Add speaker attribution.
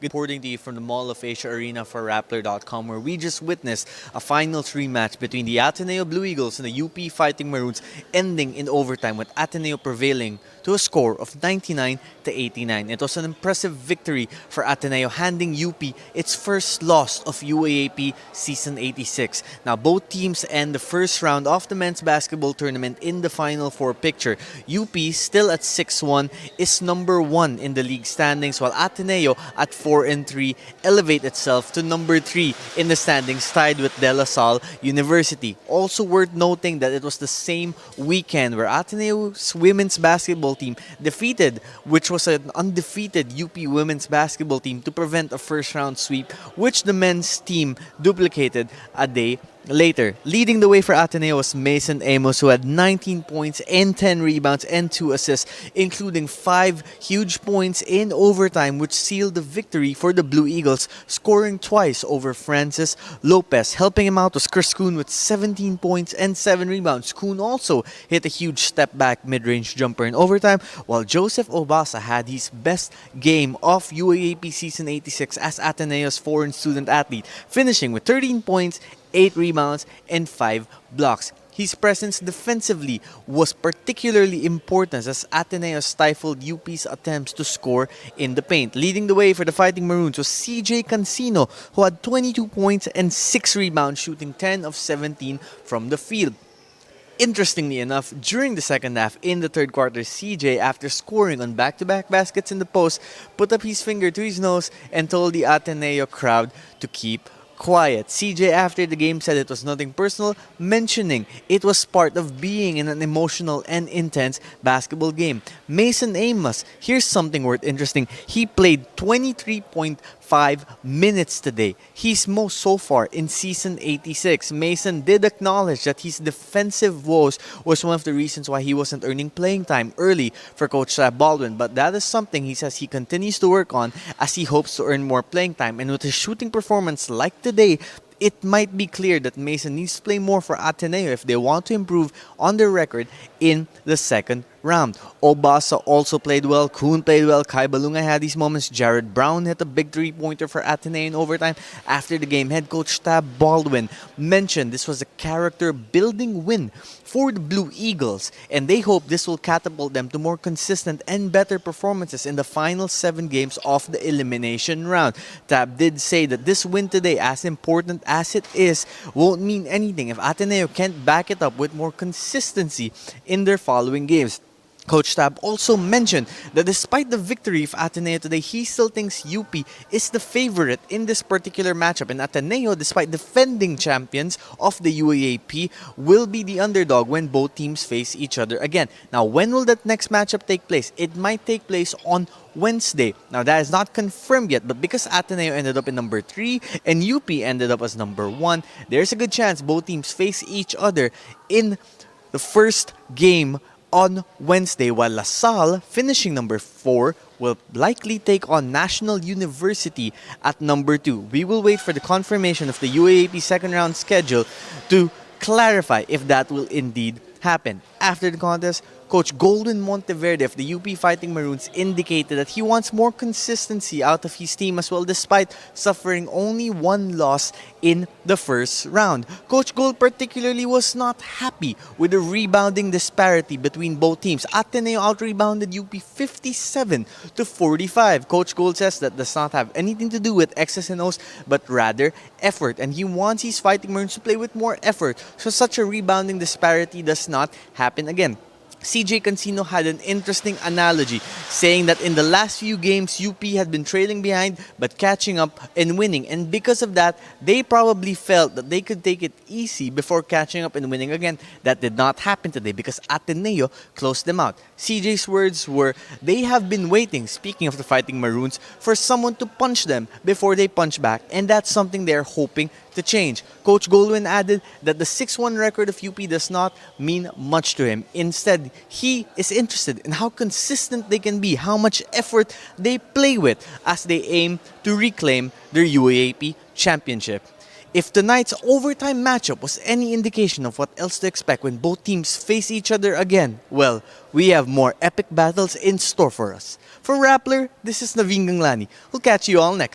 Speaker 1: Reporting to you from the Mall of Asia Arena for Rappler.com, where we just witnessed a finals rematch between the Ateneo Blue Eagles and the UP Fighting Maroons, ending in overtime with Ateneo prevailing to a score of 99-89. It was an impressive victory for Ateneo, handing UP its first loss of UAAP Season 86. Now, both teams end the first round of the men's basketball tournament in the Final Four picture. UP, still at 6-1, is number 1 in the league standings, while Ateneo at 4-3 elevate itself to number 3 in the standings, tied with De La Salle University. Also worth noting that it was the same weekend where Ateneo's women's basketball team defeated, which was an undefeated UP women's basketball team, to prevent a first-round sweep, which the men's team duplicated a day later. Leading the way for Ateneo was Mason Amos, who had 19 points and 10 rebounds and 2 assists, including 5 huge points in overtime, which sealed the victory for the Blue Eagles, scoring twice over Francis Lopez. Helping him out was Chris Koon with 17 points and 7 rebounds. Koon also hit a huge step-back mid-range jumper in overtime, while Joseph Obasa had his best game of UAAP Season 86 as Ateneo's foreign student athlete, finishing with 13 points, 8 rebounds, and 5 blocks. His presence defensively was particularly important as Ateneo stifled UP's attempts to score in the paint. Leading the way for the Fighting Maroons was CJ Cancino, who had 22 points and 6 rebounds, shooting 10 of 17 from the field. Interestingly enough, during the second half in the third quarter, CJ, after scoring on back-to-back baskets in the post, put up his finger to his nose and told the Ateneo crowd to keep quiet. CJ after the game said it was nothing personal, mentioning it was part of being in an emotional and intense basketball game. Mason Amos, here's something worth interesting. He played 23.5 minutes today. He's most so far in Season 86. Mason did acknowledge that his defensive woes was one of the reasons why he wasn't earning playing time early for Coach Baldwin, but that is something he says he continues to work on as he hopes to earn more playing time. And with his shooting performance like today, it might be clear that Mason needs to play more for Ateneo if they want to improve on their record in the second round. Obasa also played well. Koon played well. Kai Balunga had these moments. Jared Brown hit a big three-pointer for Ateneo in overtime. After the game, head coach Tab Baldwin mentioned this was a character-building win for the Blue Eagles, and they hope this will catapult them to more consistent and better performances in the final 7 games of the elimination round. Tab did say that this win today, as important as it is, won't mean anything if Ateneo can't back it up with more consistency in their following games. Coach Tab also mentioned that despite the victory of Ateneo today, he still thinks UP is the favorite in this particular matchup, and Ateneo, despite defending champions of the UAAP, will be the underdog when both teams face each other again. Now, when will that next matchup take place? It might take place on Wednesday. Now, that is not confirmed yet, but because Ateneo ended up in number 3 and UP ended up as number 1, there's a good chance both teams face each other in the first game on Wednesday, while La Salle, finishing number 4, will likely take on National University at number 2. We will wait for the confirmation of the UAAP second round schedule to clarify if that will indeed happen. After the contest, Coach Golden Monteverde of the UP Fighting Maroons indicated that he wants more consistency out of his team as well, despite suffering only 1 loss in the first round. Coach Gold particularly was not happy with the rebounding disparity between both teams. Ateneo out-rebounded UP 57-45. Coach Gold says that does not have anything to do with X's and O's, but rather effort, and he wants his Fighting Maroons to play with more effort so such a rebounding disparity does not happen again. CJ Cancino had an interesting analogy, saying that in the last few games, UP had been trailing behind but catching up and winning. And because of that, they probably felt that they could take it easy before catching up and winning again. That did not happen today because Ateneo closed them out. CJ's words were, they have been waiting, speaking of the Fighting Maroons, for someone to punch them before they punch back. And that's something they're hoping to change. Coach Goldwyn added that the 6-1 record of UP does not mean much to him. Instead, he is interested in how consistent they can be, how much effort they play with as they aim to reclaim their UAAP championship. If tonight's overtime matchup was any indication of what else to expect when both teams face each other again, well, we have more epic battles in store for us. For Rappler, this is Naveen Ganglani. We'll catch you all next.